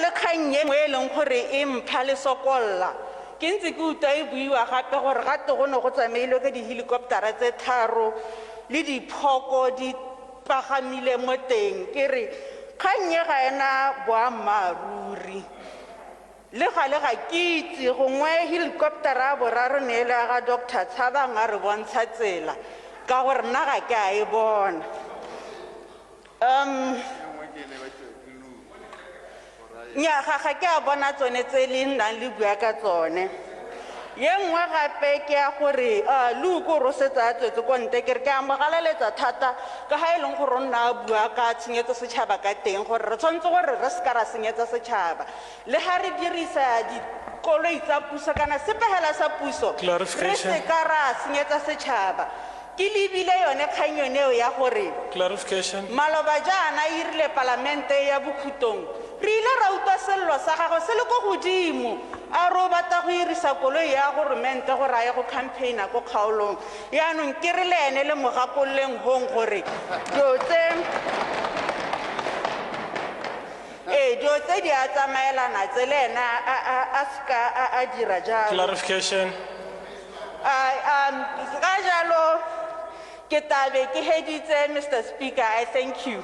le kgang ye nngwe e leng gore e MPHA LESOKOLLA ke ntse ke utlwa e buiwa gape gore gate go ne go tsamailwe ka di-helicoptera tse 3 le diphoko di pagamile mo teng ke re kgang ye ga ena boammaaruri le gale ga ke itse gongwe helicoptera boraro ne le ga Dr. Tshabang a re bontsha tsela ka gore nna ga ke a e bona nya ga ke a bona tsone tse le nnang le bua ka tsone ye nngwe gape ke ya gore luko ro setsa tswetse konte kere ke a mo galaletsa thata ka ha e leng gore nna bua ka tshenyetso sechaba ka teng gore re tshwantse gore re se ka ra senyetsa sechaba le ha re dirisa dikoloi tsa puso kana sepehela sa puso re se ka ra senyetsa sechaba ke lebile yone kgang yone ya gore maloba jaana erile palamente ya bokhutlong re ile ra utlwa sello sa gagwe se le go godimo a ro batla go irisa koloi ya goromente gore a ye go campaigna go kgaolong yaanong ke re le ene le mogakololeng hong gore dio tse di a tsamaelana tse le ena a ska a dira jalo ka jalo ke tabe ke heditse Mr. Speaker. I thank you.